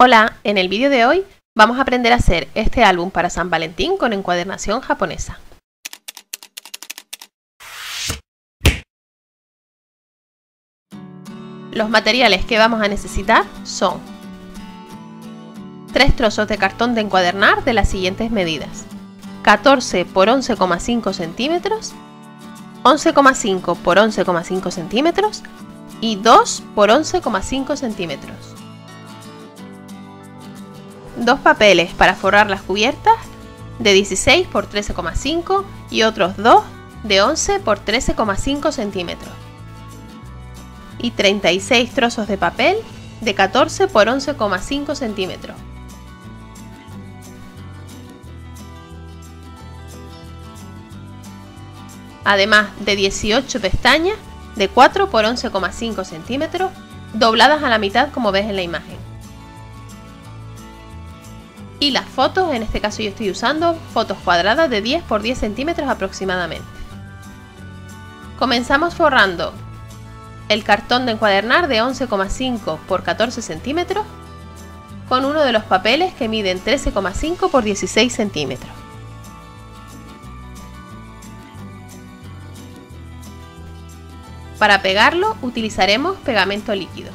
Hola, en el vídeo de hoy vamos a aprender a hacer este álbum para San Valentín con encuadernación japonesa. Los materiales que vamos a necesitar son 3 trozos de cartón de encuadernar de las siguientes medidas: 14 por 11,5 centímetros, 11,5 por 11,5 centímetros y 2 por 11,5 centímetros. 2 papeles para forrar las cubiertas de 16 por 13,5 y otros 2 de 11 por 13,5 centímetros. Y 36 trozos de papel de 14 por 11,5 centímetros. Además de 18 pestañas de 4 por 11,5 centímetros dobladas a la mitad como ves en la imagen. Y las fotos, en este caso yo estoy usando fotos cuadradas de 10 por 10 centímetros aproximadamente. Comenzamos forrando el cartón de encuadernar de 11,5 por 14 centímetros con uno de los papeles que miden 13,5 por 16 centímetros. Para pegarlo utilizaremos pegamento líquido.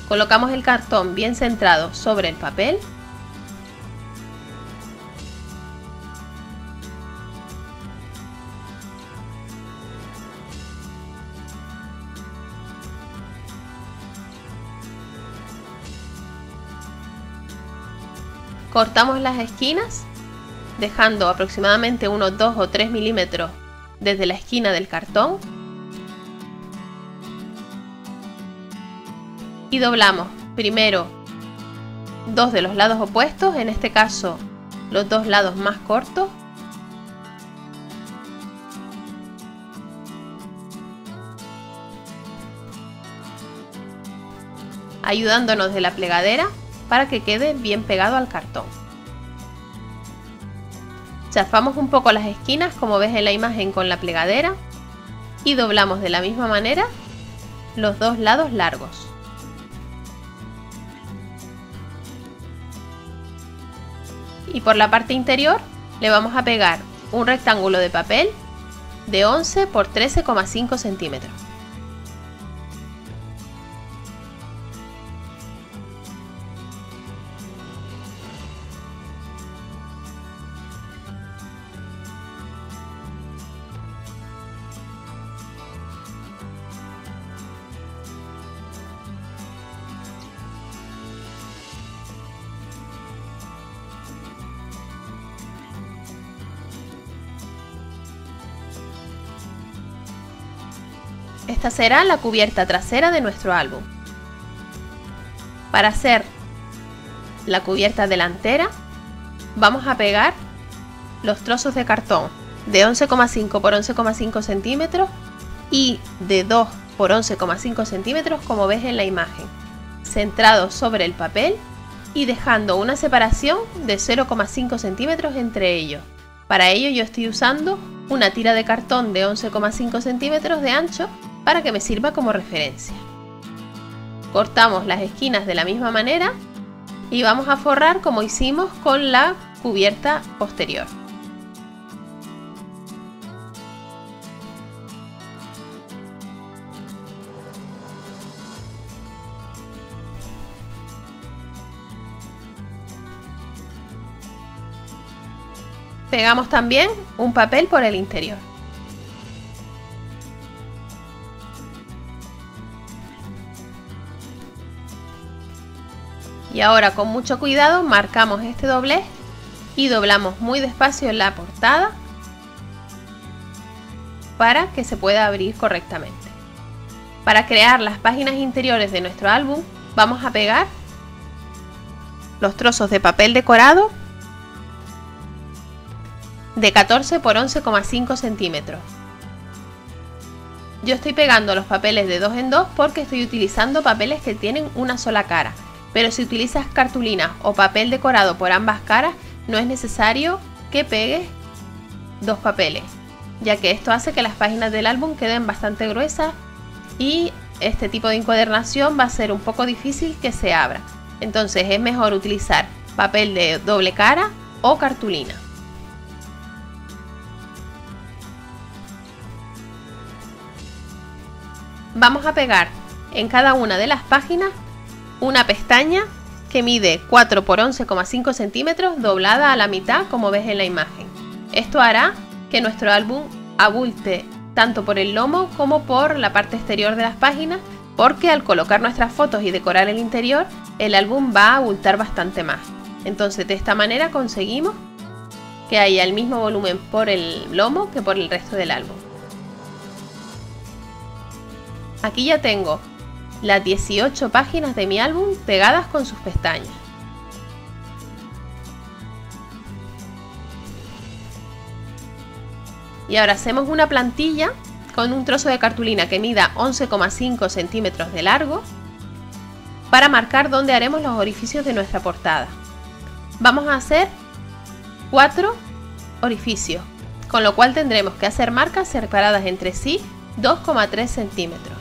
Colocamos el cartón bien centrado sobre el papel . Cortamos las esquinas, dejando aproximadamente unos 2 o 3 milímetros desde la esquina del cartón. Y doblamos primero 2 de los lados opuestos, en este caso los 2 lados más cortos. Ayudándonos de la plegadera para que quede bien pegado al cartón. Chafamos un poco las esquinas como ves en la imagen con la plegadera y doblamos de la misma manera los 2 lados largos. Y por la parte interior le vamos a pegar un rectángulo de papel de 11 por 13,5 centímetros. Esta será la cubierta trasera de nuestro álbum. Para hacer la cubierta delantera vamos a pegar los trozos de cartón de 11,5 por 11,5 centímetros y de 2 por 11,5 centímetros como ves en la imagen, centrados sobre el papel y dejando una separación de 0,5 centímetros entre ellos. Para ello yo estoy usando una tira de cartón de 11,5 centímetros de ancho para que me sirva como referencia. Cortamos las esquinas de la misma manera y vamos a forrar como hicimos con la cubierta posterior. Pegamos también un papel por el interior. Y ahora con mucho cuidado marcamos este doblez y doblamos muy despacio la portada para que se pueda abrir correctamente. Para crear las páginas interiores de nuestro álbum vamos a pegar los trozos de papel decorado de 14 por 11,5 centímetros. Yo estoy pegando los papeles de 2 en 2 porque estoy utilizando papeles que tienen una sola cara. Pero si utilizas cartulina o papel decorado por ambas caras, no es necesario que pegues 2 papeles, ya que esto hace que las páginas del álbum queden bastante gruesas y este tipo de encuadernación va a ser un poco difícil que se abra. Entonces es mejor utilizar papel de doble cara o cartulina. Vamos a pegar en cada una de las páginas una pestaña que mide 4 por 11,5 centímetros doblada a la mitad, como ves en la imagen. Esto hará que nuestro álbum abulte tanto por el lomo como por la parte exterior de las páginas, porque al colocar nuestras fotos y decorar el interior, el álbum va a abultar bastante más. Entonces de esta manera conseguimos que haya el mismo volumen por el lomo que por el resto del álbum. Aquí ya tengo las 18 páginas de mi álbum pegadas con sus pestañas. Y ahora hacemos una plantilla con un trozo de cartulina que mida 11,5 centímetros de largo para marcar dónde haremos los orificios de nuestra portada. Vamos a hacer 4 orificios, con lo cual tendremos que hacer marcas separadas entre sí 2,3 centímetros.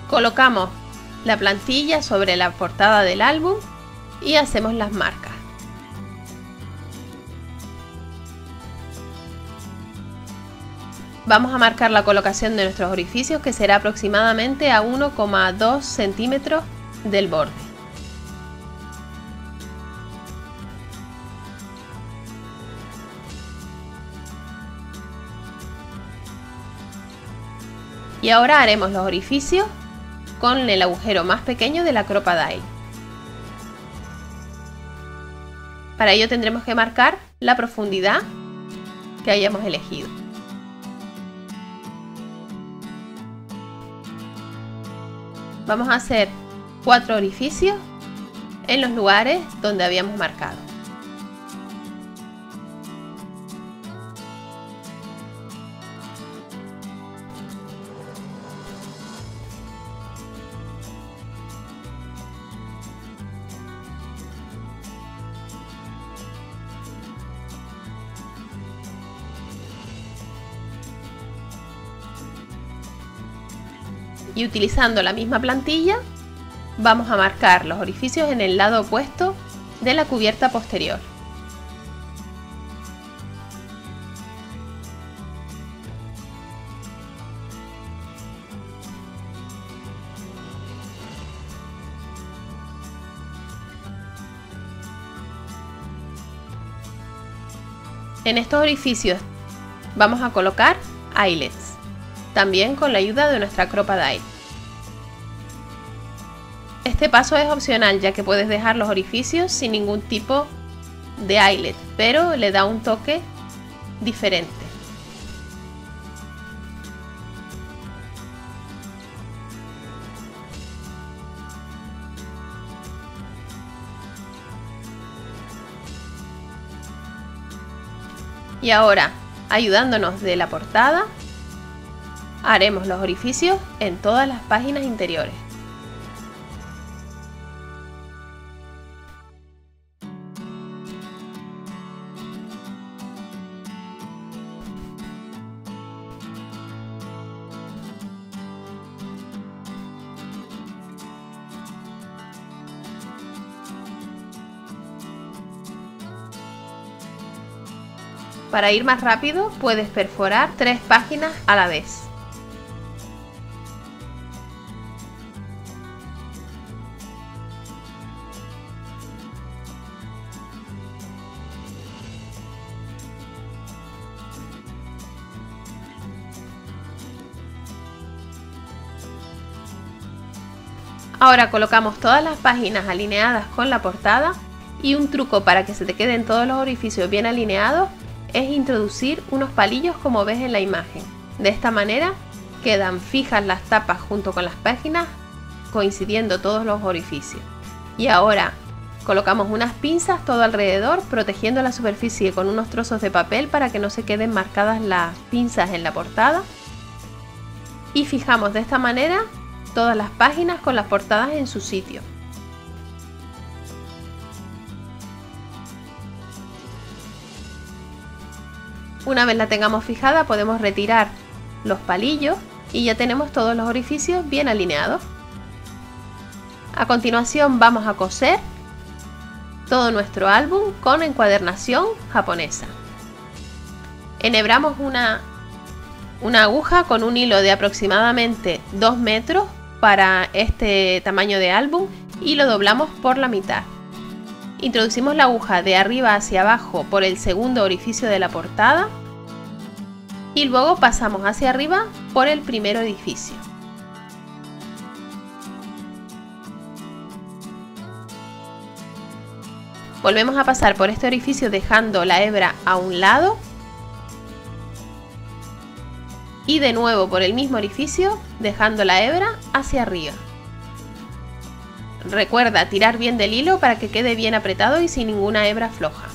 Colocamos la plantilla sobre la portada del álbum y hacemos las marcas. Vamos a marcar la colocación de nuestros orificios, que será aproximadamente a 1,2 centímetros del borde. Y ahora haremos los orificios con el agujero más pequeño de la Crop-A-Dile. Para ello tendremos que marcar la profundidad que hayamos elegido. Vamos a hacer 4 orificios en los lugares donde habíamos marcado. Y utilizando la misma plantilla vamos a marcar los orificios en el lado opuesto de la cubierta posterior. En estos orificios vamos a colocar eyelets, también con la ayuda de nuestra Crop-A-Dile. Este paso es opcional, ya que puedes dejar los orificios sin ningún tipo de eyelet, pero le da un toque diferente. Y ahora, ayudándonos de la portada, haremos los orificios en todas las páginas interiores. Para ir más rápido, puedes perforar 3 páginas a la vez. Ahora colocamos todas las páginas alineadas con la portada, y un truco para que se te queden todos los orificios bien alineados es introducir unos palillos como ves en la imagen. De esta manera quedan fijas las tapas junto con las páginas, coincidiendo todos los orificios. Y ahora colocamos unas pinzas todo alrededor, protegiendo la superficie con unos trozos de papel para que no se queden marcadas las pinzas en la portada. Y fijamos de esta manera todas las páginas con las portadas en su sitio. Una vez la tengamos fijada, podemos retirar los palillos y ya tenemos todos los orificios bien alineados. A continuación vamos a coser todo nuestro álbum con encuadernación japonesa. Enhebramos una aguja con un hilo de aproximadamente 2 metros para este tamaño de álbum y lo doblamos por la mitad. Introducimos la aguja de arriba hacia abajo por el segundo orificio de la portada y luego pasamos hacia arriba por el primer orificio. Volvemos a pasar por este orificio dejando la hebra a un lado y de nuevo por el mismo orificio dejando la hebra hacia arriba. Recuerda tirar bien del hilo para que quede bien apretado y sin ninguna hebra floja.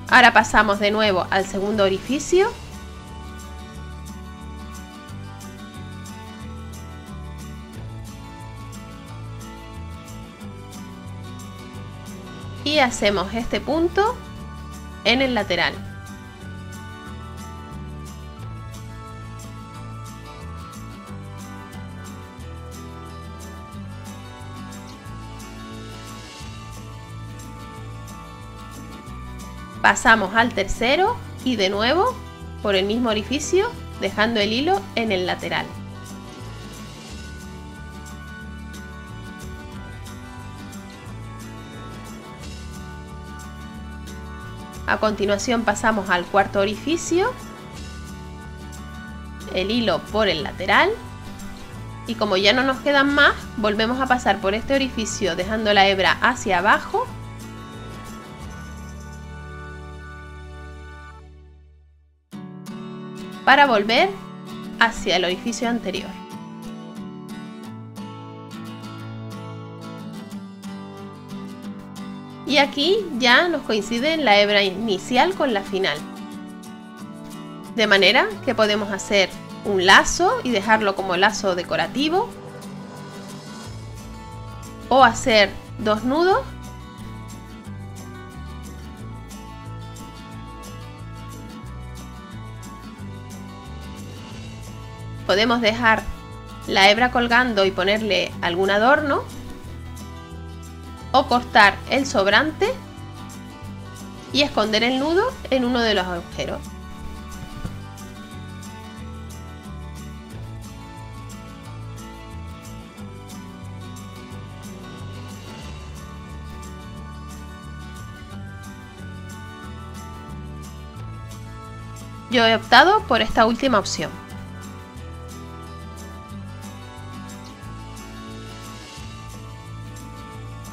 Ahora pasamos de nuevo al segundo orificio y hacemos este punto en el lateral. Pasamos al tercero y de nuevo por el mismo orificio dejando el hilo en el lateral. A continuación pasamos al cuarto orificio, el hilo por el lateral y como ya no nos quedan más, volvemos a pasar por este orificio dejando la hebra hacia abajo para volver hacia el orificio anterior. Y aquí ya nos coincide la hebra inicial con la final. De manera que podemos hacer un lazo y dejarlo como lazo decorativo. O hacer 2 nudos. Podemos dejar la hebra colgando y ponerle algún adorno. O cortar el sobrante y esconder el nudo en uno de los agujeros. Yo he optado por esta última opción.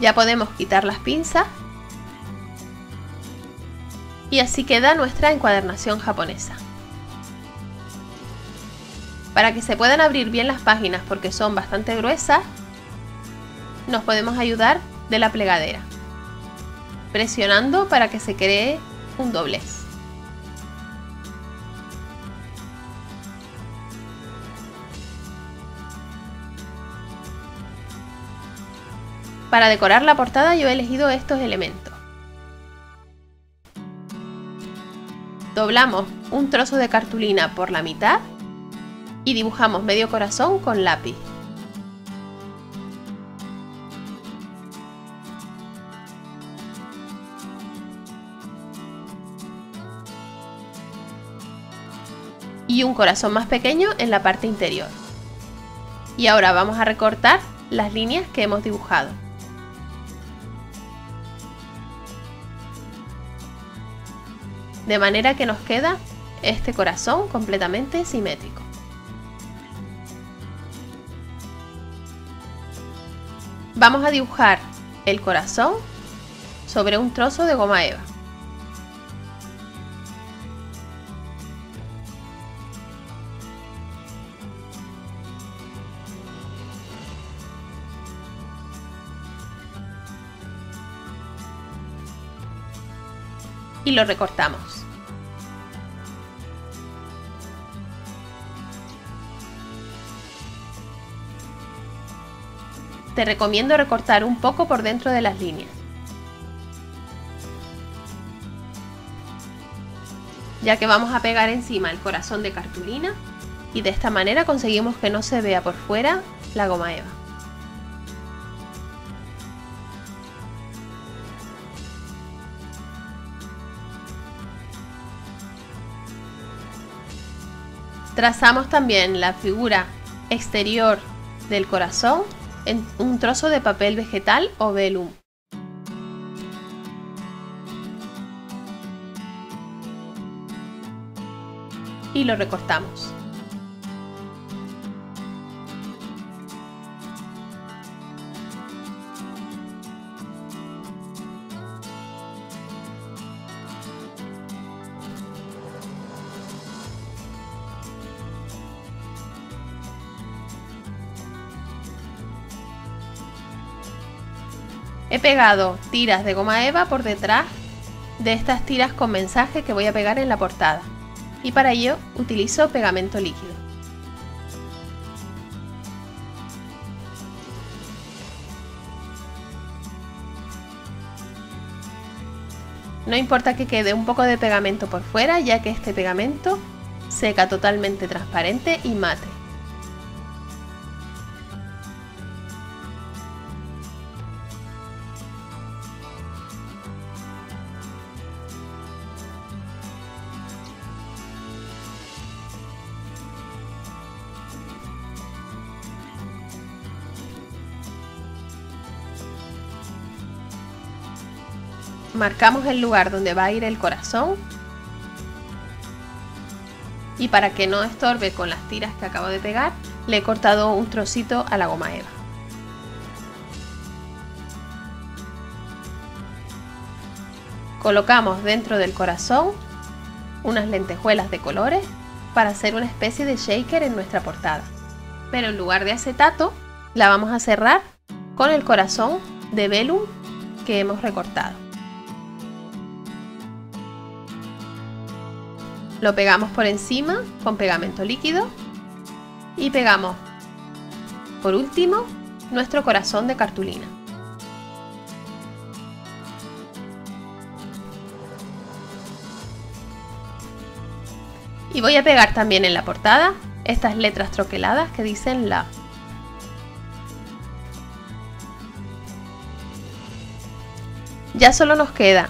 Ya podemos quitar las pinzas y así queda nuestra encuadernación japonesa. Para que se puedan abrir bien las páginas porque son bastante gruesas, nos podemos ayudar de la plegadera, presionando para que se cree un doblez. Para decorar la portada yo he elegido estos elementos. Doblamos un trozo de cartulina por la mitad y dibujamos medio corazón con lápiz. Y un corazón más pequeño en la parte interior. Y ahora vamos a recortar las líneas que hemos dibujado. De manera que nos queda este corazón completamente simétrico. Vamos a dibujar el corazón sobre un trozo de goma eva. Y lo recortamos. Te recomiendo recortar un poco por dentro de las líneas. ya que vamos a pegar encima el corazón de cartulina y de esta manera conseguimos que no se vea por fuera la goma eva. Trazamos también la figura exterior del corazón en un trozo de papel vegetal o velum. Y lo recortamos. He pegado tiras de goma eva por detrás de estas tiras con mensaje que voy a pegar en la portada, y para ello utilizo pegamento líquido. No importa que quede un poco de pegamento por fuera, ya que este pegamento seca totalmente transparente y mate. Marcamos el lugar donde va a ir el corazón y para que no estorbe con las tiras que acabo de pegar, le he cortado un trocito a la goma eva. Colocamos dentro del corazón unas lentejuelas de colores para hacer una especie de shaker en nuestra portada, pero en lugar de acetato la vamos a cerrar con el corazón de velum que hemos recortado. Lo pegamos por encima con pegamento líquido y pegamos por último nuestro corazón de cartulina. Y voy a pegar también en la portada estas letras troqueladas que dicen Love. Ya solo nos queda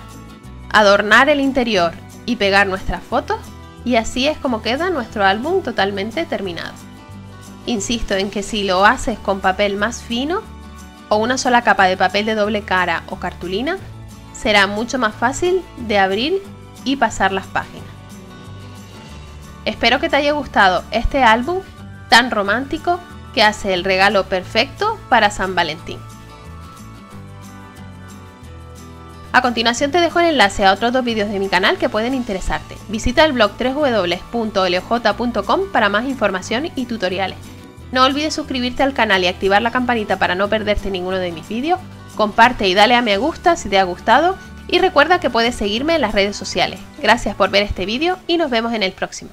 adornar el interior y pegar nuestras fotos. Y así es como queda nuestro álbum totalmente terminado. Insisto en que si lo haces con papel más fino o una sola capa de papel de doble cara o cartulina, será mucho más fácil de abrir y pasar las páginas. Espero que te haya gustado este álbum tan romántico que hace el regalo perfecto para San Valentín. A continuación te dejo el enlace a otros 2 vídeos de mi canal que pueden interesarte. Visita el blog www.loj.com para más información y tutoriales. No olvides suscribirte al canal y activar la campanita para no perderte ninguno de mis vídeos. Comparte y dale a me gusta si te ha gustado y recuerda que puedes seguirme en las redes sociales. Gracias por ver este vídeo y nos vemos en el próximo.